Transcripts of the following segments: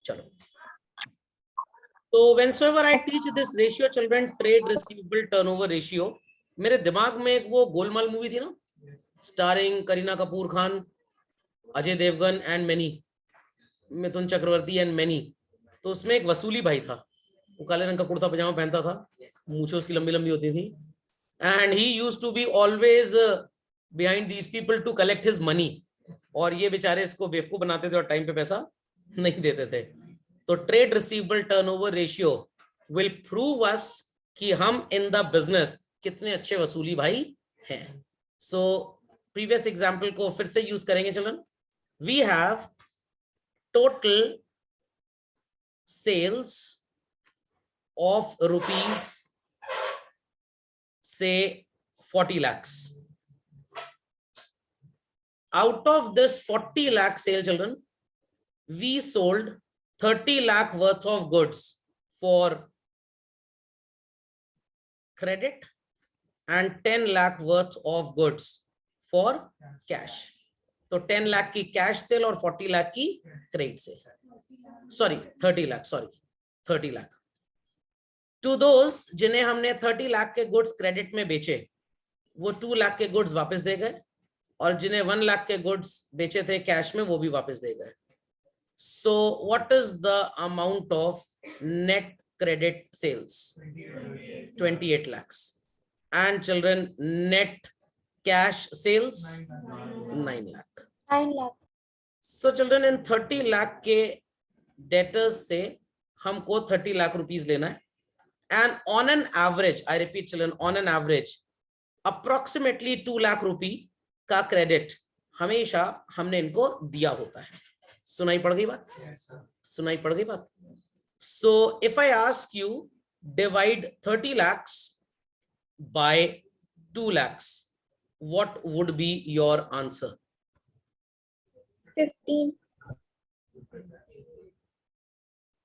चलो, तो whenever I teach this ratio children, trade receivable turnover ratio, मेरे दिमाग में एक वो गोलमाल मूवी थी ना, starring Kareena Kapoor Khan, Ajay Devgan and many, Mithun Chakraborty and many. तो उसमें एक वसूली भाई था, वो काले रंग का कुर्ता पजामा पहनता था, मूछें उसकी लंबी लंबी होती थी, and he used to be always behind these people to collect his money, और ये बेचारे इसको बेवकूफ बनाते थे और टाइम पे पैसा नहीं देते थे। तो trade receivable turnover ratio will prove us कि हम इन द बिजनेस कितने अच्छे वसूली भाई हैं। सो प्रीवियस एग्जांपल को फिर से यूज करेंगे children. We have total sales of rupees से 40 lakhs. Out of this 40 lakh sale children, we sold 30 lakh worth of goods for credit and 10 lakh worth of goods for cash. तो 10 लाख की cash cell और 40 लाख की credit sale, sorry 30 lakh, sorry 30 lakh. To those जिन्हें हमने 30 लाख के goods credit में बेचे, वो 2 लाख के गुड्स वापस दे गए, और जिन्हें 1 लाख के गुड्स बेचे थे कैश में, वो भी वापस दे गए। So what is the amount of net credit sales? 28 lakhs. And children, net cash sales 9 lakh. 9 lakh. So children, in 30 lakh के debtors से हमको 30 लाख रुपीस लेना है, and on an average, I repeat children, on an average approximately 2 lakh रुपी का credit हमेशा हमने इनको दिया होता है। सुनाई पड़ गई बात? सुनाई पड़ गई बात? So if I ask you divide 30 lakhs by 2 lakhs, what would be your answer? 15.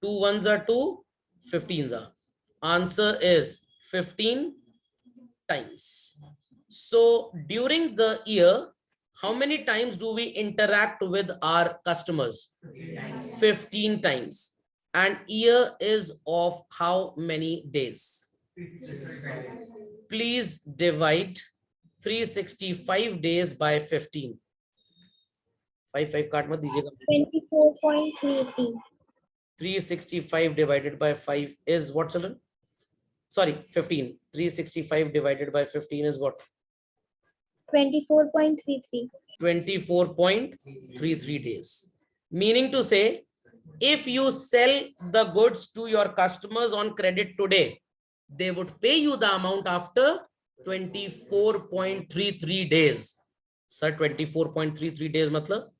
2 ones are 2, 15s are. Answer is 15 times. So during the year, how many times do we interact with our customers? 15 times. And year is of how many days? Please divide 365 days by 15. 5 काट मत दीजिएगा। 24.33. 365 divided by 5 is what, children? Sorry, 15. 365 divided by 15 is what? 24.33. 24.33 days. Meaning to say, if you sell the goods to your customers on credit today, they would pay you the amount after 24.33 days. Sir, 24.33 days मतलब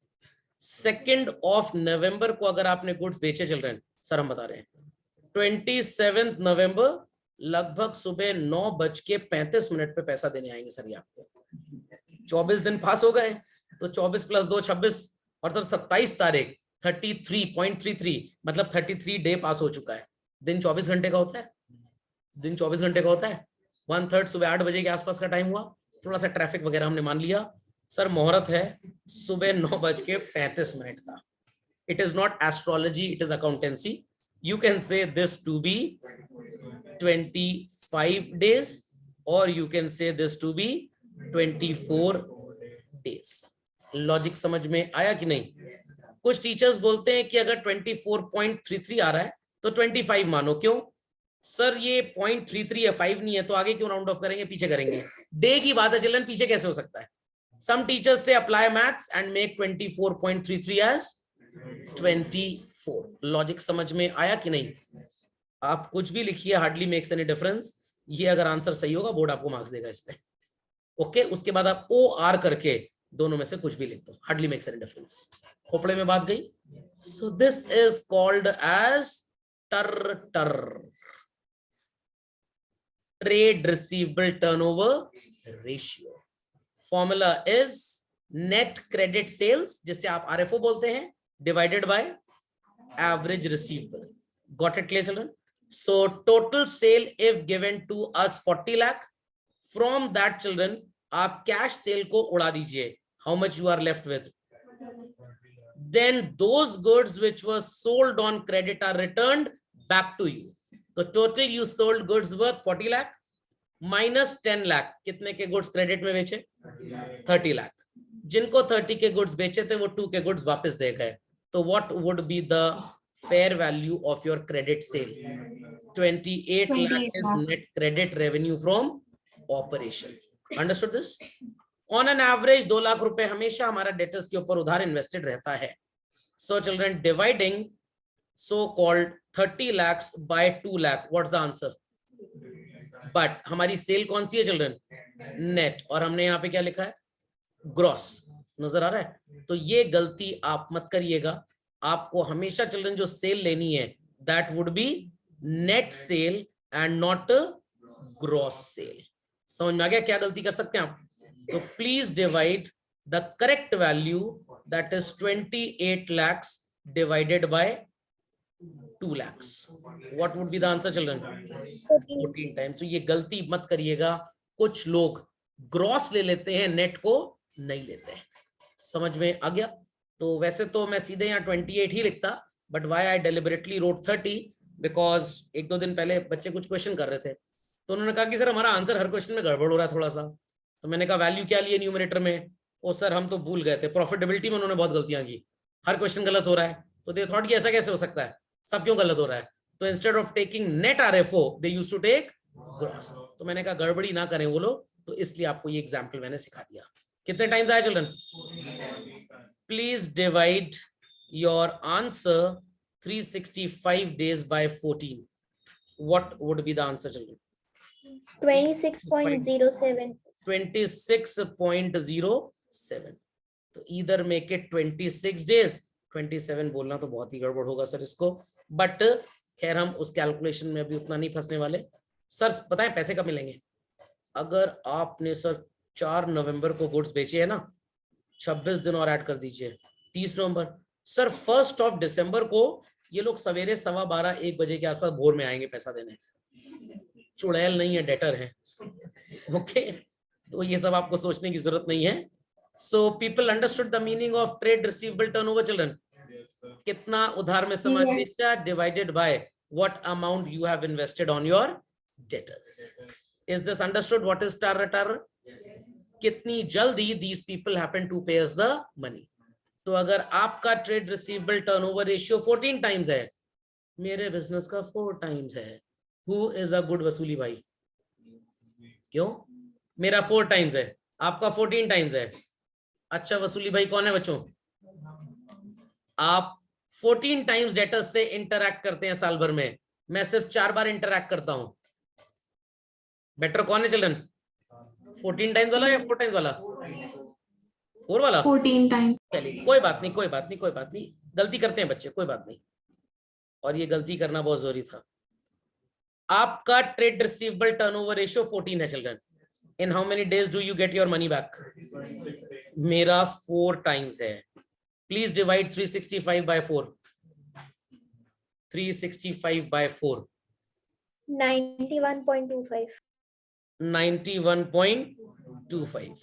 2nd of November को अगर आपने goods बेचे children, sir हम बता रहे हैं 27th November लगभग सुबह 9:35 पे पैसा देने आएंगे सर ये आपको। 24 दिन पास हो गए, तो 24 + 2 26, और सर 27 तारीख 33.33 मतलब 33 डे पास हो चुका है। दिन 24 घंटे का होता है, दिन 24 घंटे का होता है। 1/3 सुबह 8 बजे के आसपास का टाइम हुआ, थोड़ा सा ट्रैफिक वगैरह हमने मान लिया, सर मुहूर्त है सुबह 9:35 का। It is not astrology, it is accountancy. You can say this to be 25 days और you can say this to be 24 days। Logic समझ में आया कि नहीं? कुछ टीचर्स बोलते हैं कि अगर 24.33 आ रहा है तो 25 मानो। क्यों सर? ये 0.33 है, 5 नहीं है, तो आगे क्यों राउंड ऑफ करेंगे, पीछे करेंगे। डे की बात है चिल्ड्रन, पीछे कैसे हो सकता है? Some teachers say apply maths and make 24.33 as 24. Logic समझ में आया कि नहीं? आप कुछ भी लिखिए, हार्डली मेक्स एनी डिफरेंस। ये अगर आंसर सही होगा बोर्ड आपको मार्क्स देगा इस पे। ओके, उसके बाद आप OR करके दोनों में से कुछ भी लिख दो, हार्डली मेक्स एनी डिफरेंस। खोपड़े में बात गई? So this is called as टर trade receivable turnover ratio. Formula is net credit sales, जिसे आप RFO बोलते हैं, divided by average receivable. Got it clear children? So total sale if given to us 40 lakh, from that children आप cash sale को उड़ा दीजिए। How much you are left with? then those goods which were sold on credit are returned back to you. तो total you sold goods worth 40 lakh minus 10 lakh, कितने के goods credit में बेचे? 30 लाख. जिनको 30 के गुड्स बेचे थे वो 2 के गुड्स वापस दे गए. तो what would be the fair value of your credit sale? 28 lakh is net credit revenue from operation. Understood this? On an average 2 lakh रुपए हमेशा हमारा डेटर्स के ऊपर उधार इन्वेस्टेड रहता है. So children, dividing so called 30 lakhs by 2 lakh, what's the answer? But हमारी cell कौन सी है चिल्ड्रन? नेट. और हमने यहाँ पे क्या लिखा है? ग्रॉस. नजर आ रहा है? तो ये गलती आप मत करिएगा. आपको हमेशा चिल्ड्रन जो सेल लेनी है that would be net sale and not gross sale. समझ में आ गया क्या गलती कर सकते हैं आप? तो please divide the correct value that is 28 lakhs divided by 2 lakhs. What would be the answer children? 14 times. तो ये गलती मत करिएगा. कुछ लोग ग्रॉस ले लेते हैं, नेट को नहीं लेते हैं. समझ में आ गया? तो वैसे तो मैं सीधे यहाँ 28 ही लिखता, but why I deliberately wrote 30 because 1-2 दिन पहले बच्चे कुछ क्वेश्चन कर रहे थे तो उन्होंने कहा कि सर हमारा आंसर हर क्वेश्चन में गड़बड़ हो रहा है थोड़ा सा. तो मैंने कहा वैल्यू क्या लिए न्यूमरेटर में? ओ सर हम तो भूल गए थे. प्रॉफिटेबिलिटी में उन्होंने बहुत गलतियां की. हर क्वेश्चन गलत हो रहा है. तो दे थॉट कि ऐसा कैसे हो सकता है, सब क्यों गलत हो रहा है? तो instead of taking net RFO they used to take gross. तो मैंने कहा गड़बड़ी ना करें वो लोग, तो इसलिए आपको ये एग्जांपल मैंने सिखा दिया. कितने टाइम्स आया children? Please divide your answer 365 days by 14. What would be the answer children? 26.07. 26.07. तो इधर मेक इट 26 days. 27 बोलना तो बहुत ही गड़बड़ होगा सर इसको, बट खैर हम उस कैलकुलेशन में अभी उतना नहीं फंसने वाले. सर पता है पैसे कब मिलेंगे? अगर आपने सर 4 नवंबर को गुड्स बेचे है ना, 26 दिन और ऐड कर दीजिए, 30 नवंबर. सर 1 दिसंबर को ये लोग सवेरे 12:15-1 बजे के आसपास भोर में आएंगे पैसा देने. चुड़ैल नहीं है, डेटर है. ओके, तो ये सब आपको सोचने की जरूरत नहीं है. So people understood the meaning of trade receivable turnover children? कितना उधार में सामान बेचा divided by what amount you have invested on your debtors. Is this understood? What is टर? कितनी जल्दी दीज पीपल हैपन टू पे अस द मनी. तो अगर आपका trade receivable turnover ratio 14 times है, मेरे बिजनेस का 4 टाइम्स है, हु इज अ गुड वसूली भाई? क्यों? मेरा 4 टाइम्स है, आपका 14 टाइम्स है. अच्छा वसूली भाई कौन है बच्चों? आप 14 टाइम्स डेटर्स से इंटरैक्ट करते हैं साल भर में, मैं सिर्फ 4 बार इंटरैक्ट करता हूं. बेटर कौन है चिल्ड्रन? 14 टाइम्स वाला या 4 टाइम्स वाला? 4 वाला. 14 टाइम. चलिए कोई बात नहीं, गलती करते हैं बच्चे, कोई बात नहीं. और ये गलती करना बहुत जरूरी था. आपका ट्रेड रिसीवेबल टर्नओवर रेशियो 14 है children. In how many days do you get your money back? मेरा 4 टाइम्स है. Please divide 365 by 4. 365 by 4. 91.25. 91.25.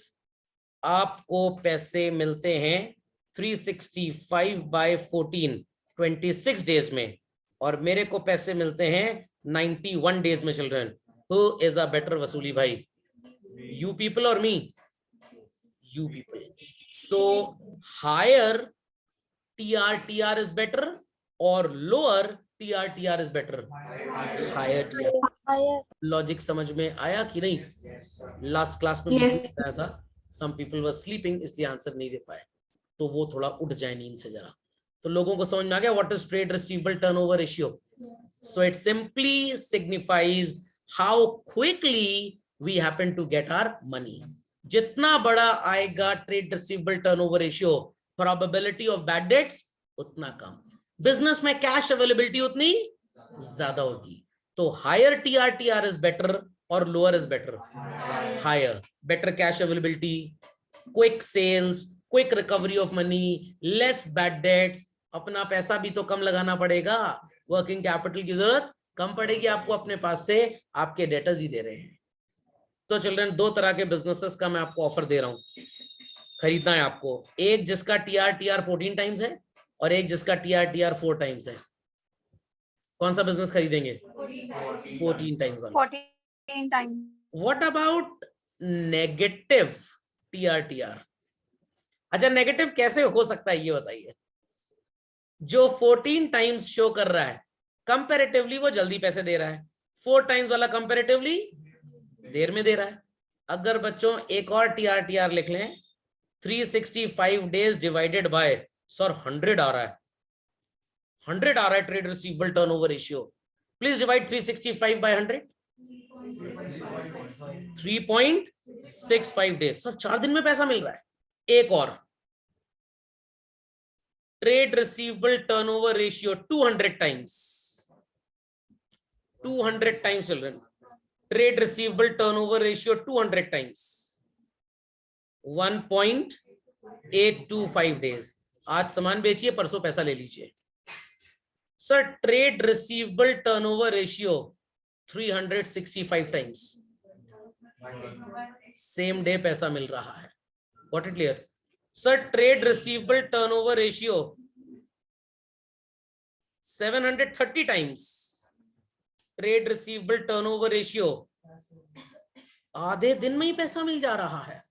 आपको पैसे मिलते हैं 365 by 14 26 डेज में, और मेरे को पैसे मिलते हैं 91 डेज में children. Who is a better वसूली भाई? यू पीपल और me? You people. So higher TR is better or lower TR is better? Higher TR. Logic समझ में आया कि नहीं? लास्ट क्लास में बताया था, some people were sleeping इसलिए आंसर नहीं दे पाए, तो वो थोड़ा उठ जाए नींद से जरा. तो लोगों को समझ में आ गया what is trade receivable turnover ratio? So it simply signifies how quickly we happen to get our money. जितना बड़ा आएगा trade receivable turnover ratio, probability of bad debts उतना कम. बिजनेस में कैश अवेलेबिलिटी उतनी ज्यादा होगी. तो हायर TR इज बेटर और lower is better? Higher. Better cash availability, quick sales, quick recovery of money, less bad debts. अपना पैसा भी तो कम लगाना पड़ेगा, वर्किंग कैपिटल की जरूरत कम पड़ेगी आपको, अपने पास से आपके डेटर्स ही दे रहे हैं. तो चिल्ड्रन 2 तरह के बिजनेसेस का मैं आपको ऑफर दे रहा हूं, खरीदना है आपको. एक जिसका TR 14 टाइम्स है, और एक जिसका TRTR 4 टाइम्स है, कौन सा बिजनेस खरीदेंगे? 14 टाइम्स वाला। 14 times. What about negative TRTR? अच्छा, नेगेटिव कैसे हो सकता है ये बताइए। जो 14 टाइम्स शो कर रहा है कंपैरेटिवली वो जल्दी पैसे दे रहा है, 4 टाइम्स वाला कंपैरेटिवली देर में दे रहा है। अगर बच्चों एक और TRTR लिख लें, 365 डेज डिवाइडेड बाय, सर 100 आ रहा है, 100 आ रहा है trade receivable turnover ratio. Please divide 365 by 100। 3.65 days, sir 4 दिन में पैसा मिल रहा है। एक और, trade receivable turnover ratio 200 times, 200 times children, trade receivable turnover ratio 200 times, 1.825 days. आज सामान बेचिए, परसों पैसा ले लीजिए। Sir trade receivable turnover ratio 365 times, same day पैसा मिल रहा है। Got it clear? Sir trade receivable turnover ratio 730 times, trade receivable turnover ratio, आधे दिन में ही पैसा मिल जा रहा है।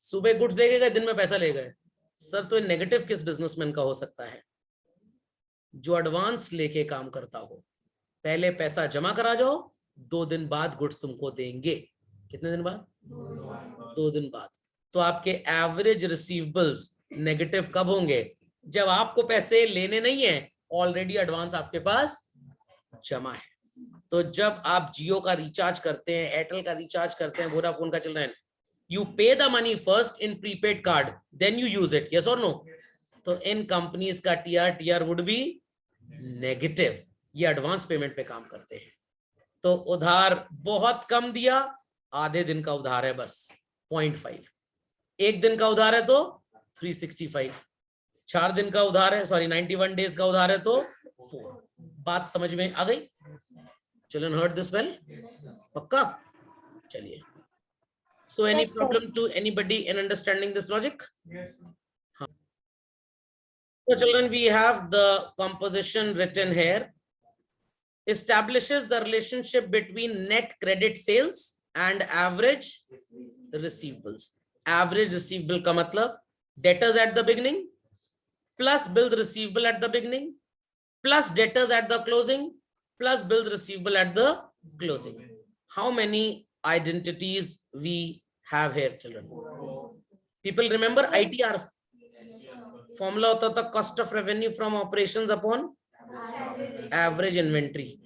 सुबह गुड्स लेके गए, दिन में पैसा ले गए। सर तो नेगेटिव किस बिजनेसमैन का हो सकता है? जो एडवांस लेके काम करता हो, पहले पैसा जमा करा जाओ, 2 दिन बाद गुड्स तुमको देंगे। कितने दिन बाद? 2 दिन बाद। तो आपके एवरेज रिसीवेबल्स नेगेटिव कब होंगे? जब आपको पैसे लेने नहीं है, ऑलरेडी एडवांस आपके पास जमा है। तो जब आप जियो का रिचार्ज करते हैं, एयरटेल का रिचार्ज करते हैं, वोडाफोन का चल रहा है, you pay the money first in prepaid card, then you use it, yes or no? तो इन कंपनीज का TRTR would be negative, ये एडवांस पेमेंट पे काम करते हैं। तो उधार बहुत कम दिया, आधे दिन का उधार है बस 0.5, एक दिन का उधार है तो 365, 4 दिन का उधार है, सॉरी 91 डेज का उधार है तो 4। बात समझ में आ गई? Children heard this well? पक्का? चलिए। So any Yes, sir. problem to anybody in understanding this logic? Yes. So children, we have the composition written here. Establishes the relationship between net credit sales and average receivables. Average receivable का मतलब debtors at the beginning plus billed receivable at the beginning plus debtors at the closing plus billed receivable at the closing. How many identities we have here, children? People remember ITR? Formula होता था cost of revenue from operations upon average inventory.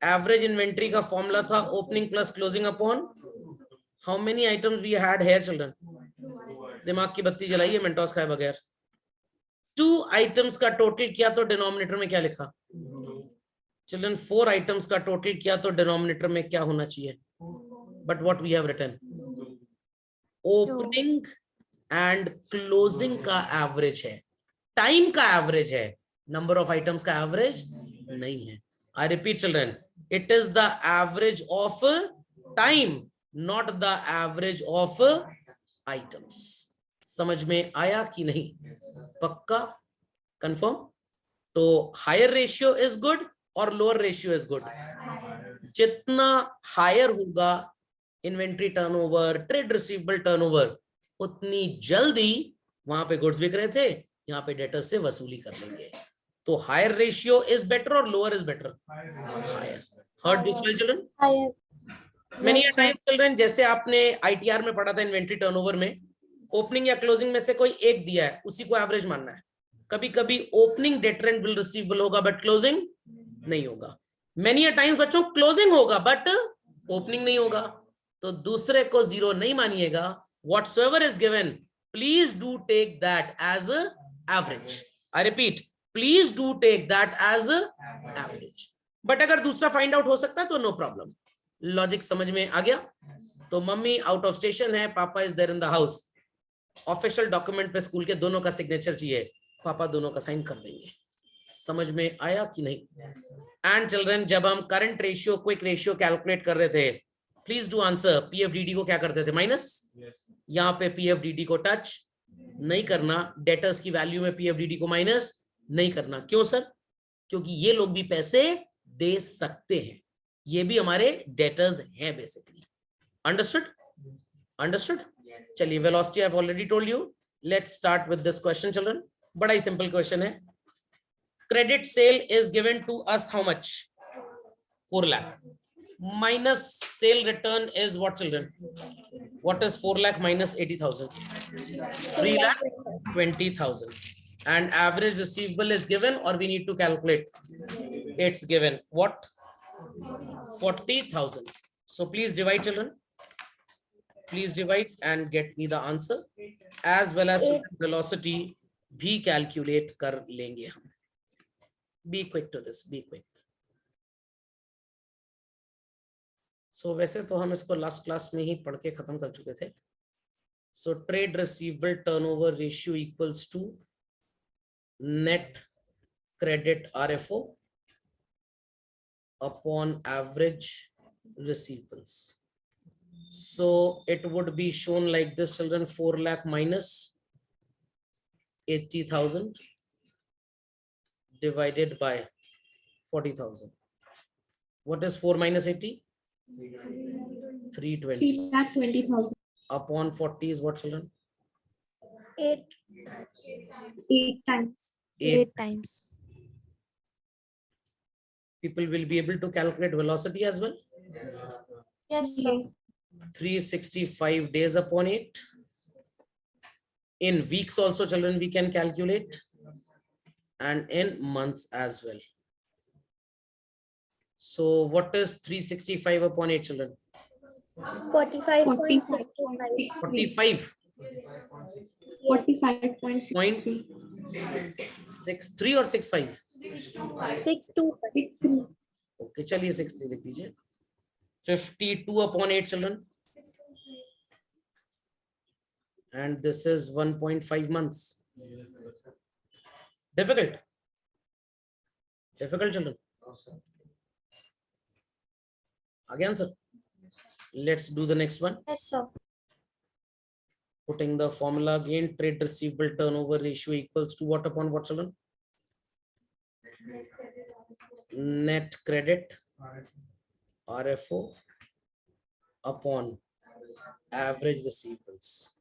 Average inventory का formula था opening plus closing upon how many items we had here, children? दिमाग की बत्ती जलाइए Mentos खाए बगैर। 2 items का टोटल किया तो डिनोमिनेटर में क्या लिखा? चिल्ड्रन 4 items का टोटल किया तो डिनोमिनेटर में क्या होना चाहिए? But what we have written, opening and closing का एवरेज है, टाइम का एवरेज है, नंबर ऑफ आइटम्स का एवरेज नहीं है। I repeat children, it is the average of time, not the average of items. समझ में आया कि नहीं? पक्का? कंफर्म? तो हायर रेशियो इज गुड और लोअर रेशियो इज गुड? जितना हायर होगा inventory turnover, trade receivable turnover, उतनी जल्दी वहां पे गुड्स बिक रहे थे, यहाँ पे डेटर्स से वसूली कर लेंगे। तो हायर रेशियो इज बेटर और lower is better? Higher. Heard this well children? Many a time children, जैसे आपने ITR में पढ़ा था इन्वेंट्री टर्नओवर में, ओपनिंग या क्लोजिंग में से कोई एक दिया है, उसी को एवरेज मानना है। कभी कभी opening debtor and bill receivable होगा बट क्लोजिंग नहीं होगा। मेनी अ टाइम्स बच्चों क्लोजिंग होगा बट ओपनिंग नहीं होगा, तो दूसरे को जीरो नहीं मानिएगा। Whatsoever is given, please do take that as a average. I repeat, please do take that as a average. But अगर दूसरा फाइंड आउट हो सकता है तो नो प्रॉब्लम। लॉजिक समझ में आ गया? तो मम्मी आउट ऑफ स्टेशन है, papa is there in the house. Official document पे स्कूल के दोनों का सिग्नेचर चाहिए, पापा दोनों का साइन कर देंगे। समझ में आया कि नहीं? एंड चिल्ड्रन, जब हम current ratio, quick ratio calculate कर रहे थे, प्लीज डू आंसर, PFDD को क्या करते थे? माइनस। यहाँ पे PFDD को टच नहीं करना, डेटर्स की वैल्यू में PFDD को माइनस नहीं करना। क्यों सर? क्योंकि ये लोग भी पैसे दे सकते हैं, ये भी हमारे डेटर्स हैं बेसिकली। अंडरस्टूड? अंडरस्टूड? चलिए, velocity I have already told you. Let's start with this question children. बड़ा ही सिंपल क्वेश्चन है। Credit sale is given to us how much? 4 lakh. Minus sale return is what, children? What is 4 lakh minus 80,000? 3 lakh 20,000. And average receivable is given, or we need to calculate? It's given. What? 40,000. So please divide, children. Please divide and get me the answer, as well as velocity भी calculate कर लेंगे हम. Be quick to this. Be quick. So वैसे तो हम इसको last class में ही पढ़ के खत्म कर चुके थे. So trade receivable turnover ratio equals to net credit RFO upon average receivables. So it would be shown like this, children. 4 lakh minus 80,000 divided by 40,000. What is 4 minus 80? 320. 3,20,000. Upon 40 is what, children? 8. 8 times. 8. times. People will be able to calculate velocity as well. Yes, sir. Yes. 365 days upon 8. In weeks also, children, we can calculate, and in months as well. So what is 365 upon 8, children? 45.65. 45. 45.63. 63 or 65? 62. 63. Okay, चलिए 63 लिख दीजिए. 52 upon 8, children. And this is 1.5 months. Difficult? Difficult, children? Again, sir. Let's do the next one. Yes, sir. Putting the formula again, trade receivable turnover ratio equals to what upon what, children? Net credit RFO upon average receivables.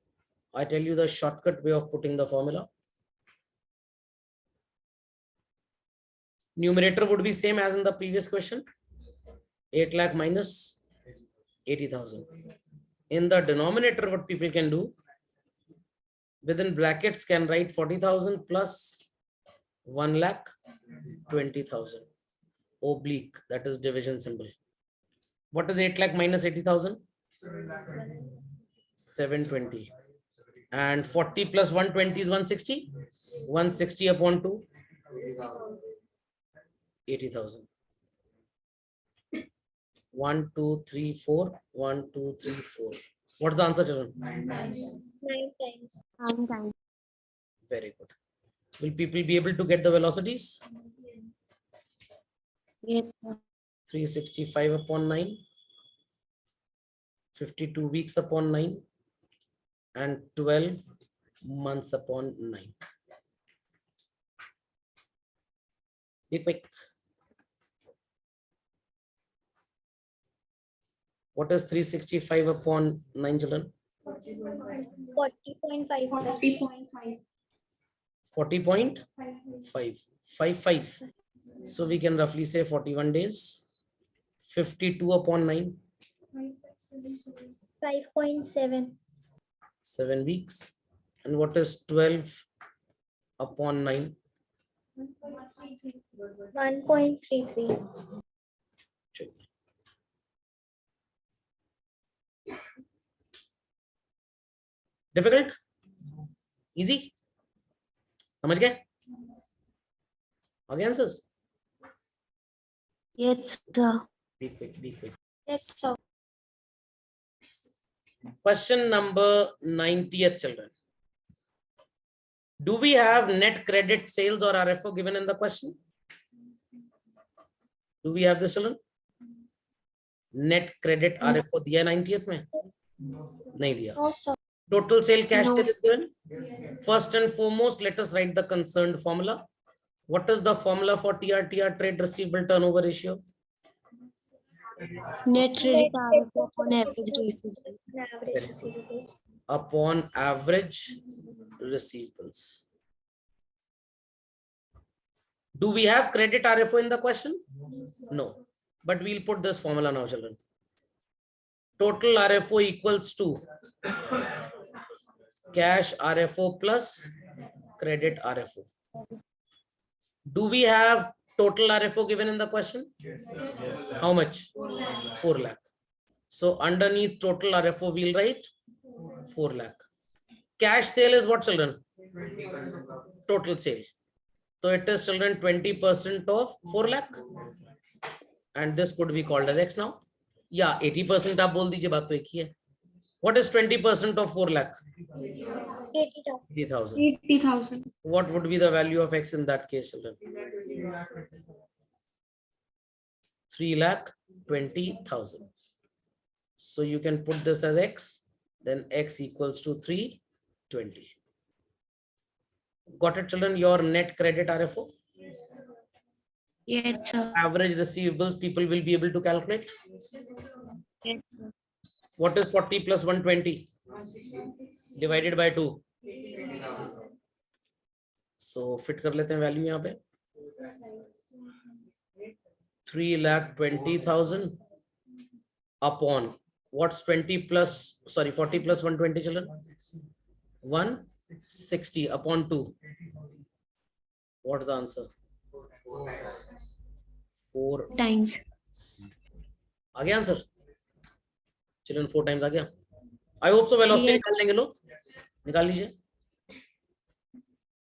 I tell you the shortcut way of putting the formula. Numerator would be same as in the previous question. 8 lakh minus 80,000. In the denominator, what people can do, within brackets can write 40,000 plus 1 lakh 20,000. Oblique, that is division symbol. What is 8 lakh minus 80,000? 720. And 40 plus 120 is 160. 160 upon 2, 80,000. 1, 2, 3, 4. 1, 2, 3, 4. What's the answer, children? 9 times. 9 times. Very good. Will people be able to get the velocities? Yes. 365 upon 9. 52 weeks upon 9. And 12 months upon 9. Be quick. What is 365 upon 9, children? 40.5. 40.5. 40.5. 55. So we can roughly say 41 days. 52 upon 9. 5.7. 7 weeks. And what is 12 upon 9? 1.33. Difficult? Easy? समझ गए? Again, answers? Yes, sir. Be quick, be quick. Yes, sir. Question number 90th, children. Do we have net credit sales or RFO given in the question? Do we have this, children? Net credit RFO दिया 90th में? नहीं दिया. No, sir. Total sale cash No. sale is given. First and foremost, let us write the concerned formula. What is the formula for TRTR, trade receivable turnover ratio? Net credit RFO on average receivable. Average receivables. Upon average receivables. Do we have credit RFO in the question? No, but we'll put this formula now, children. Total RFO equals to cash RFO plus credit RFO. Do we have total RFO given in the question? How much? 4 lakh. So underneath total RFO, we'll write 4 lakh. Cash sale is what, children? Total sale. So it is, children, 20% of 4 lakh. And this could be called as X now. Yeah, 80% आप बोल दीजिए, बात तो एक ही है. What is 20% of 4 lakh? 80,000. 80,000. What would be the value of X in that case, children? 3,20,000. So you can put this as X, then X equals to 320. Got it, children? Your net credit RFO? Yes, sir. Average receivables, people will be able to calculate. Yes, sir. What is 40 plus 120? Divided by 2. So fit कर लेते हैं value यहाँ पे. 3,20,000 upon what's 40 plus 120, children? 160 upon 2. What's the answer? 4 Times. आ गया answer? Children 4 times आ गया. I hope so. Velocity निकाल लेंगे लोग, निकाल लीजिए.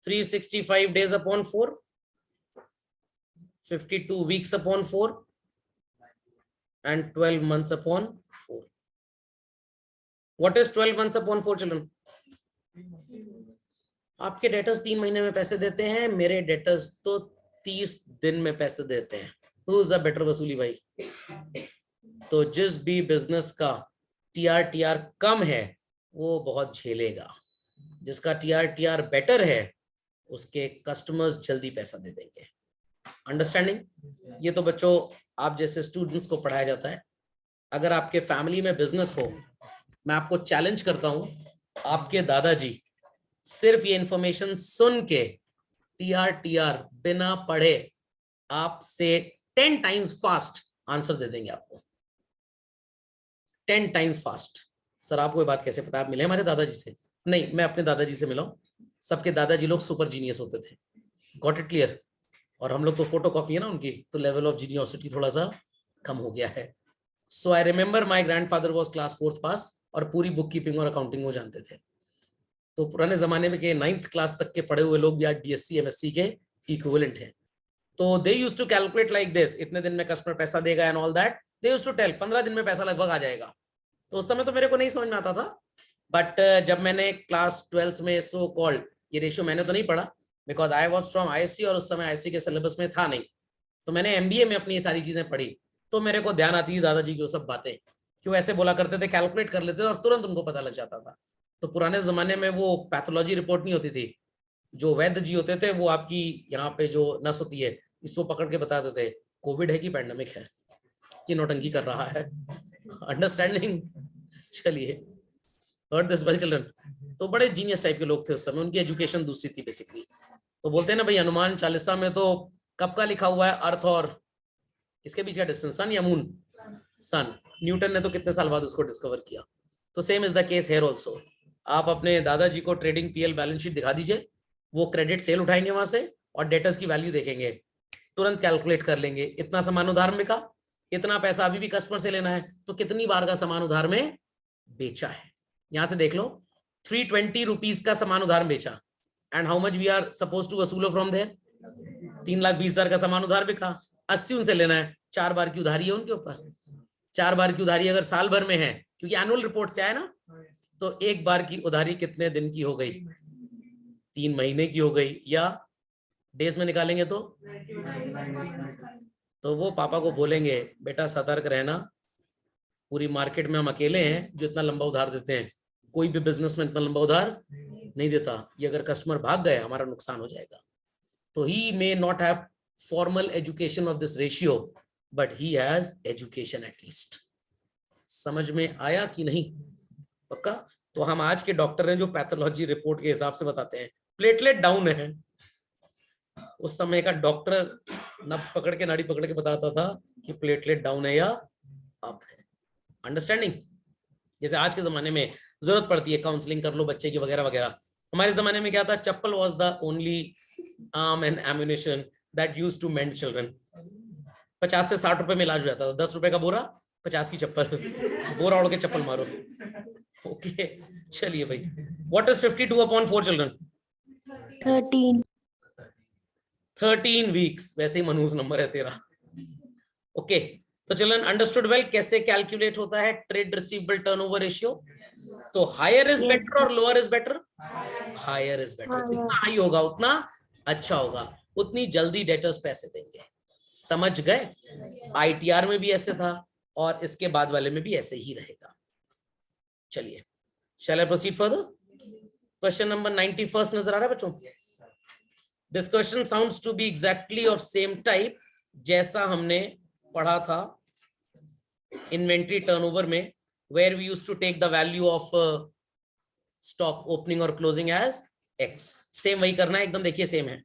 365 days upon 4, 52 weeks upon 4, and 12 months upon 4. What is 12 months upon 4, children? आपके डेटर्स 3 महीने में पैसे देते हैं, मेरे डेटर्स तो 30 दिन में पैसे देते हैं. Who is a better वसूली भाई? तो जिस भी बिजनेस का TRTR कम है वो बहुत झेलेगा, जिसका TRTR बेटर है उसके कस्टमर्स जल्दी पैसा दे देंगे. अंडरस्टैंडिंग? ये तो बच्चों आप जैसे स्टूडेंट्स को पढ़ाया जाता है. अगर आपके फैमिली में बिजनेस हो, मैं आपको चैलेंज करता हूं, आपके दादाजी सिर्फ ये इंफॉर्मेशन सुन के TRTR बिना पढ़े आपसे 10 टाइम्स फास्ट आंसर दे देंगे आपको. 10 टाइम्स फास्ट. सर आपको ये बात कैसे पता? आप मिले हमारे दादाजी से? नहीं, मैं अपने दादाजी से मिला हूं. सबके दादाजी लोग सुपर जीनियस होते थे. Got it clear? और हम लोग तो फोटो कॉपी है ना उनकी, तो लेवल ऑफ जीनियोसिटी थोड़ा सा कम हो गया है. So I remember my grandfather was class 4th pass और पूरी बुक कीपिंग और अकाउंटिंग वो जानते थे. तो पुराने जमाने में के 9th क्लास तक के पढ़े हुए लोग भी आज BSc MSc के इक्विवेलेंट हैं. तो they used to calculate like this, इतने दिन में कस्टमर पैसा देगा and all that. They used to tell 15 दिन में पैसा लगभग आ जाएगा. तो उस समय तो मेरे को नहीं समझ में आता था, बट जब मैंने क्लास 12th में सो कॉल्ड ये रेशियो मैंने तो नहीं पढ़ा, because I was from ISC और उस समय ISC के सिलेबस में था नहीं. तो मैंने MBA में अपनी ये सारी चीजें पढ़ी, तो मेरे को ध्यान आती थी दादाजी की वो सब बातें, क्यों ऐसे बोला करते थे, कैलकुलेट कर लेते थे और तुरंत उनको पता लग जाता था. तो पुराने जमाने में वो पैथोलॉजी रिपोर्ट नहीं होती थी. जो वैद्य जी होते थे वो आपकी यहाँ पे जो नस होती है इसको पकड़ के बताते थे कोविड है कि पैंडेमिक है कि नौटंकी कर रहा है. अंडरस्टैंडिंग? चलिए, हर्ड दिस वेल चिल्ड्रन. तो बड़े जीनियस टाइप के लोग थे उस समय, उनकी एजुकेशन दूसरी थी बेसिकली. तो बोलते हैं ना भाई, हनुमान चालीसा में तो कब का लिखा हुआ है? अर्थ और इसके बीच का डिस्टेंस, सन या मून? सन. न्यूटन ने तो कितने साल बाद उसको डिस्कवर किया. तो same is the case here also. आप अपने दादाजी को ट्रेडिंग PL बैलेंस शीट दिखा दीजिए, वो क्रेडिट सेल उठाएंगे वहां से और डेटर्स की वैल्यू देखेंगे, तुरंत कैलकुलेट कर लेंगे इतना सामान उधार में बिका, इतना पैसा अभी भी कस्टमर से लेना है, तो कितनी बार का सामान उधार में बेचा है. यहां से देख लो, 320 रुपीज का सामान उधार बेचा, and how much we are supposed to वसूलो फ्रॉम देयर? 3,20,000 का सामान उधार बिका, 80 उनसे लेना है. 4 बार की उधारी है उनके ऊपर. 4 बार की उधारी अगर साल भर में है, क्योंकि एनुअल रिपोर्ट से आया ना, तो एक बार की उधारी कितने दिन की हो गई? 3 महीने की हो गई, या डेज में निकालेंगे तो वो पापा को बोलेंगे बेटा सतर्क रहना, पूरी मार्केट में हम अकेले हैं जो इतना लंबा उधार देते हैं, कोई भी बिजनेस में इतना लंबा उधार नहीं देता. ये अगर कस्टमर भाग गए हमारा नुकसान हो जाएगा. तो he may not have formal education of this ratio, but he has education at least. समझ में आया कि नहीं? पक्का? तो हम आज के डॉक्टर हैं जो पैथोलॉजी रिपोर्ट के हिसाब से बताते हैं प्लेटलेट डाउन है। उस समय का डॉक्टर नब्ज पकड़ के नाड़ी पकड़ के बताता था कि प्लेटलेट डाउन है या अप है। अंडरस्टैंडिंग? जैसे आज के जमाने में जरूरत पड़ती है काउंसलिंग कर लो बच्चे की वगैरह वगैरह, हमारे जमाने में क्या था, chappal was the only arm and ammunition that used to mend children. 50 से 60 रुपए में इलाज हो जाता था, 10 रुपए का बोरा 50 की चप्पल, बोरा उड़ के चप्पल मारो। ओके चलिए भाई, what is 52 upon 4 children? 13. 13 weeks. वैसे ही मनहूस नंबर है तेरा। ओके तो चिल्ड्रन अंडरस्टूड वेल कैसे कैलकुलेट होता है ट्रेड रिसीवेबल टर्नओवर रेशियो? तो हायर इज बेटर और lower is better? Higher is better. जितना हाई होगा उतना अच्छा होगा, उतनी जल्दी डेटर्स पैसे देंगे। समझ गए? आईटीआर में भी ऐसे था और इसके बाद वाले में भी ऐसे ही रहेगा। चलिए shall I proceed further? Question number 91 नजर आ रहा है बच्चों? This question sounds to be exactly of same type जैसा हमने पढ़ा था इन्वेंट्री टर्नओवर में, where we used to take the value of stock opening or closing as x. Same वही करना है एकदम, देखिए सेम है।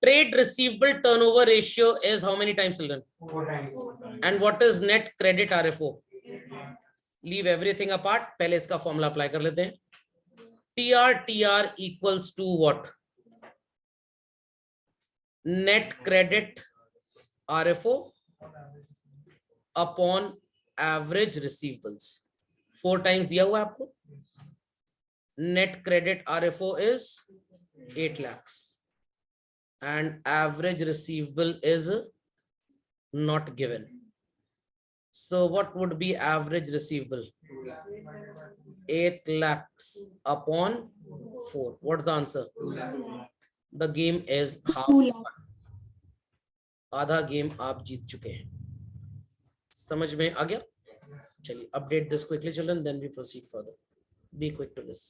Trade receivable turnover ratio is how many times children? 4 times. And what is net credit RFO? Leave everything apart, पहले इसका formula apply कर लेते हैं। TR equals to what? Net credit RFO upon average receivables. 4 times दिया हुआ है आपको। Net credit RFO is 8 lakhs and average receivable is not given. So what would be average receivable? 8 lakhs upon 4. What's the answer? The game is half. 2 lakh. आधा game आप जीत चुके हैं। समझ में आ गया? चलिए update this quickly children, then we proceed further. Be quick to this.